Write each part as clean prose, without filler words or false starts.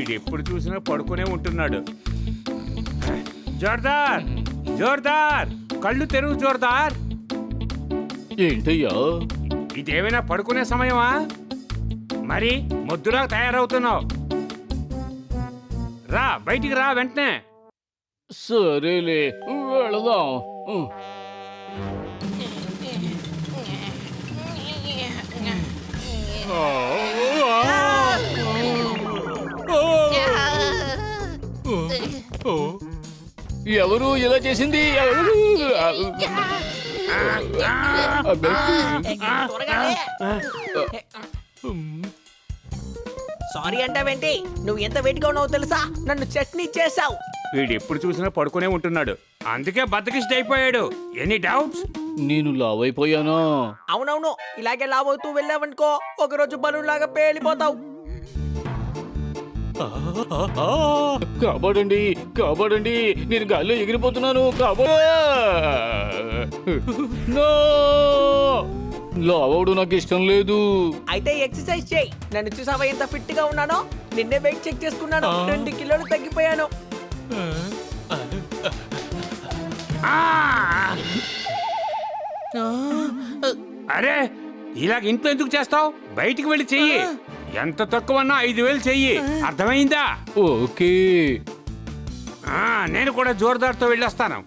వీడెప్పుడు చూసినా పడుకునే ఉంటున్నాడు. జోర్దార్, జోర్దార్, కళ్ళు తెరువు జోర్దార్. ఏంటయ్యా? ఇదేమైనా పడుకునే సమయమా? మరి మొద్దులా తయారవుతున్నావు. రా, బయటికి రా వెంటనే. సరేలే, వెళదాం. ఎవరు ఇలా చేసింది? సారీ అంటావేంటి? నువ్వు ఎంత వెయిట్గా ఉన్నావు తెలుసా? నన్ను చట్నీ చేసావు. వీడెప్పుడు చూసినా పడుకునే ఉంటున్నాడు, అందుకే బద్దకిష్ట అయిపోయాడు. Any doubts? నేను లావైపోయానా? అవునవును, ఇలాగే లావవుతూ వెళ్ళావనుకో ఒకరోజు బలూన్ లాగా పేలిపోతావు. కాపాడండి, కాపాడండి, నేను గాల్లో ఎగిరిపోతున్నాను. లావడం నాకు ఇష్టం లేదు. అయితే ఎక్సర్సైజ్ చేయి. నన్ను చూసావా ఎంత ఫిట్ గా ఉన్నానో? నిన్నే వెయిట్ చెక్ చేసుకున్నాను, 2 కిలోలు తగ్గిపోయాను. అరే, ఇలాగ ఇంట్లో ఎందుకు చేస్తావు? బయటికి వెళ్ళి చెయ్యి. ఎంత తక్కువన్నా 5,000 చెయ్యి, అర్థమైందా? ఓకే. నేను కూడా జోర్దార్తో వెళ్ళొస్తాను.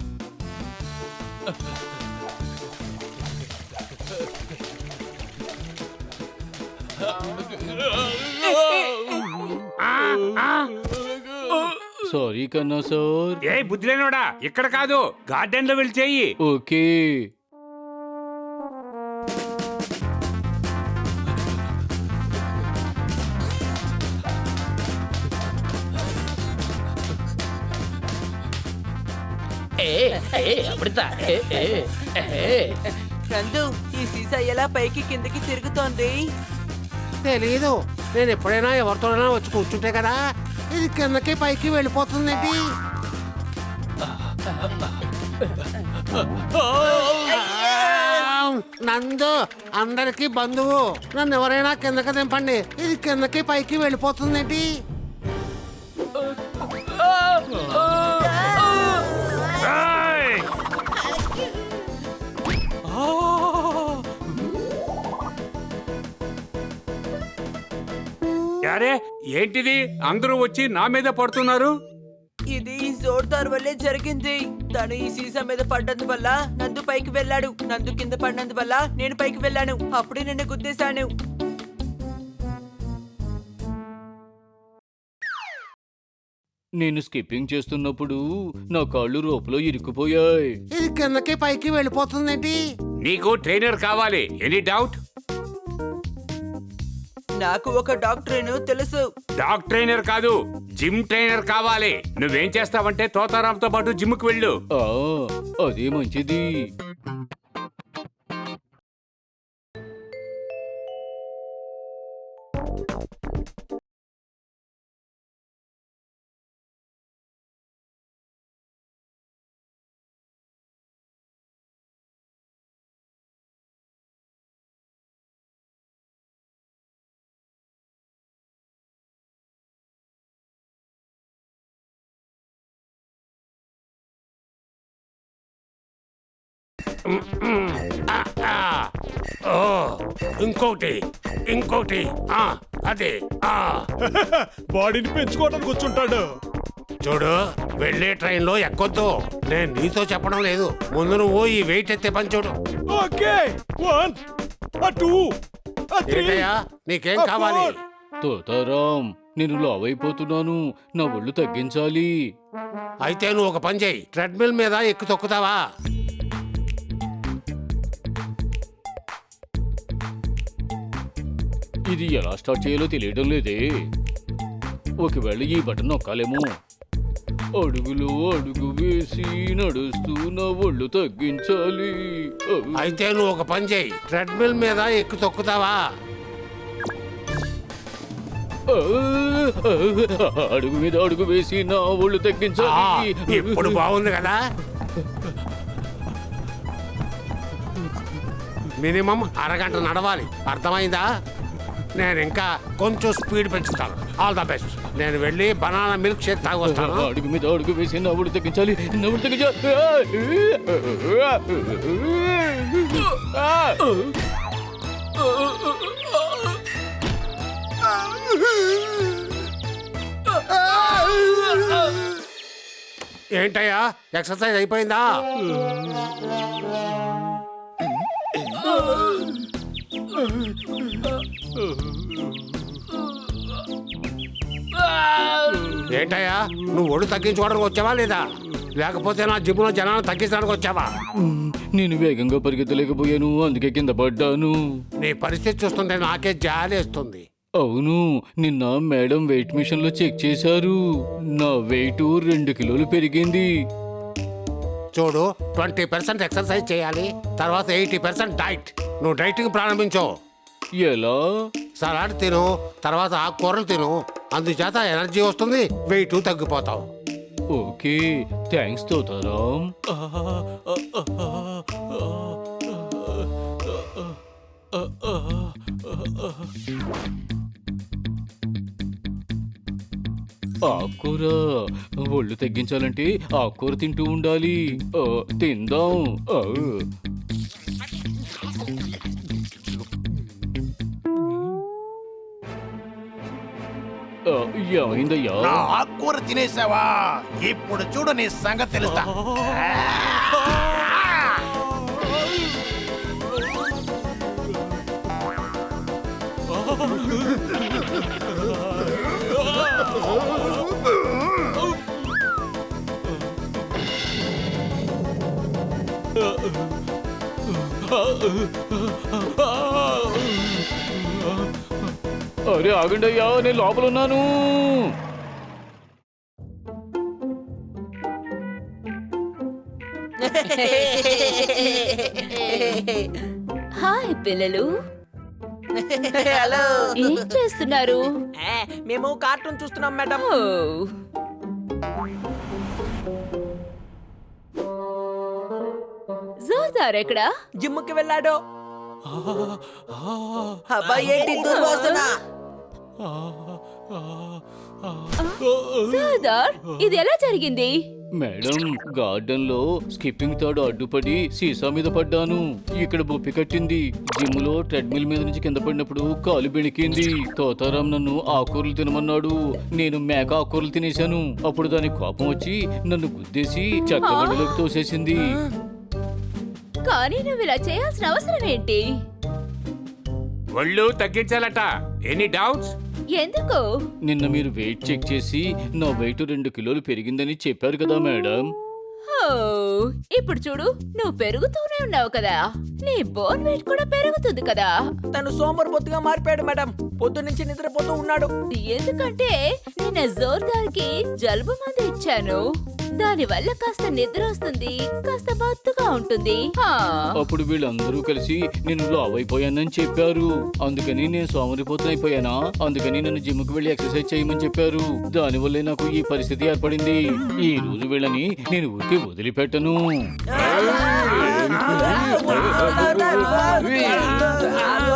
సారీ కన్నా సార్. ఏ బుద్ధిలేనోడా, ఇక్కడ కాదు, గార్డెన్ లో వెళ్ళి చెయ్యి. ఓకే. నందు, ఈ సీసా ఎలా పైకి కిందకి తిరుగుతోంది? తెలీదు. నేను ఎప్పుడైనా ఎవరితోనైనా వచ్చి కూర్చుంటే కదా ఇది కిందకి పైకి వెళ్ళిపోతుందేంటి? నందు అందరికి బంధువు, నన్ను ఎవరైనా కిందకి దింపండి. ఇది కిందకి పైకి వెళ్ళిపోతుందేంటి? ఏయ్! యారే, ఏంటిది? అందరూ వచ్చి నా మీద పడుతున్నారు. ఇది ఈ జోర్దార్ వల్లే జరిగింది. తను ఈ సీసా మీద పడ్డందు వల్ల నందు పైకి వెళ్ళాడు, నందు కింద పడినందు వల్ల నేను పైకి వెళ్ళాను. అప్పుడే నిన్ను గుద్దేశాను. నేను స్కిప్పింగ్ చేస్తున్నప్పుడు నా కాళ్ళు రోపులో ఇరుక్కుపోయాయి. ఇది కిందకి పైకి వెళ్ళిపోతుందేంటి? నీకు ట్రైనర్ కావాలి. Any doubt? నాకు ఒక డాక్టర్ను తెలుసు. డాగ్ ట్రైనర్ కాదు, జిమ్ ట్రైనర్ కావాలి. నువ్వేం చేస్తావంటే తోతారాంతో పాటు జిమ్కి వెళ్ళు. అదే మంచిది. ఇంకోటి ఇంకోటి అదే బాడీని పెంచుకోవడానికి వచ్చుంటాడు. చూడు, వెళ్ళే ట్రైన్లో ఎక్కొద్దు. నేను నీతో చెప్పడం లేదు, ముందు నువ్వు ఈ వెయిట్ ఎత్తే పని చూడు. ఓకే, 1 2 3. ఏంటయ్యా, నీకేం కావాలి? తోతారాం, నేను లావైపోతున్నాను, నా ఒళ్ళు తగ్గించాలి. అయితే నువ్వు ఒక పని చేయి, ట్రెడ్మిల్ మీద ఎక్కు తొక్కుతావా? ఇది ఎలా స్టార్ట్ చేయాలో తెలియడం లేదే. ఒకవేళ ఈ బటన్ నొక్కాలేమో. అడుగులో అడుగు వేసి నడుస్తూ నా ఒళ్ళు తగ్గించాలి. అయితే నువ్వు ఒక పని చేయి, ట్రెడ్మిల్ మీద ఎక్కు తొక్కుతావా? అడుగు మీద అడుగు వేసి నా ఒళ్ళు తగ్గించాలి. ఇప్పుడు బాగుంది కదా. మినిమం అరగంట నడవాలి, అర్థమైందా? నేను ఇంకా కొంచెం స్పీడ్ పెంచుతాను. All the best. నేను వెళ్ళి బనానా మిల్క్ షేక్ తాగి వస్తాను. అడుగు మీద అడుగు వేసి నవ్వుడు తగ్గించాలి, నవ్వుడు తగ్గించాలి. ఏంటయ్యా, ఎక్సర్సైజ్ అయిపోయిందా? ఏంటయ్యా, నువ్వు ఒళ్ళు తగ్గించుకోవడానికి వచ్చావా లేదా, లేకపోతే నా జిమ్లో జనాన్ని తగ్గించడానికి వచ్చావా? నేను వేగంగా పరిగెత్తలేకపోయాను, అందుకే కింద పడ్డాను. నీ పరిస్థితి చూస్తుంటే నాకే జాలేస్తుంది. అవును, నిన్న మేడం వెయిట్ మిషన్ లో చెక్ చేశారు. నా వెయిట్ 2 కిలోలు పెరిగింది. చూడు, 20% ఎక్సర్సైజ్ చేయాలి, తర్వాత 80% డైట్. నువ్వు డైటింగ్ ప్రారంభించు. ఎలా? సలాడ్ తిను, తర్వాత ఆకుకూరలు తిను. అందుచేత ఎనర్జీ వస్తుంది, వెయిట్ తగ్గిపోతావు. Okay, thanks Totaram. ఆకుకూర ఒళ్ళు తగ్గించాలంటే ఆకుకూర తింటూ ఉండాలి. తిందాం. ఏమైందయ్యా? నా ఆకుకూర తినేసావా? ఇప్పుడు చూడు నీ సంగతి తెలుస్తా. అరే ఆగండి అయ్యా, నేను లోపల ఉన్నాను. హాయ్ పిల్లలు, హలో. ఏం చేస్తున్నారు? మేము కార్టూన్ చూస్తున్నాం మేడం. ఓ, జోర్దార్ ఎక్కడా? జిమ్కి వెళ్ళాడు. అబ్బాయి ఏంటి దుర్వాసన? జోర్దార్, ఇది ఎలా జరిగింది? మేడం, గార్డెన్ లో స్కిప్పింగ్ తాడు అడ్డుపడి సీసా మీద పడ్డాను. ఇక్కడ బొప్పి కట్టింది. జిమ్ లో ట్రెడ్మిల్ మీద నుంచి కింద పడినప్పుడు కాలు బెణికింది. తోతారాం నన్ను ఆకుకూరలు తినమన్నాడు. నేను మేక ఆకుకూరలు తినేశాను. అప్పుడు దానికి కోపం వచ్చి నన్ను గుద్దేసి చెత్త బండిలోకి తోసేసింది. కానీ నువ్వు ఇలా చేయాల్సిన అవసరం ఏంటి? ఒళ్ళు తగ్గించాలట. Any doubts? ఎందుకు? నిన్న మీరు వెయిట్ చెక్ చేసి నా వెయిట్ 2 కిలోలు పెరిగిందని చెప్పారు కదా మేడం. ఓ, ఇప్పుడు చూడు, నువ్వు పెరుగుతూనే ఉన్నావు కదా, నీ బోన్ వెయిట్ కూడా పెరుగుతుంది కదా. తను సోమరిపోతుగా మారిపోయాడు మేడం. పొద్దు నుంచి నిద్రపోతూ ఉన్నాడు. ఎందుకంటే నిన్న జోర్దార్కి జలుబు మందు ఇచ్చాను. దాని వల్ల కాస్త నిద్ర వస్తుంది, కాస్త మత్తుగా ఉంటుంది. అప్పుడు వీళ్ళందరూ కలిసి నేను లావ్ అయిపోయానని చెప్పారు. అందుకని నేను సోమరిపోతునైపోయానా? అందుకని నన్ను జిమ్కి వెళ్ళి ఎక్సర్సైజ్ చేయమని చెప్పారు. దానివల్లే నాకు ఈ పరిస్థితి ఏర్పడింది. ఈ రోజు వీళ్ళని నేను ఊరికి వదిలిపెట్టను. ఆ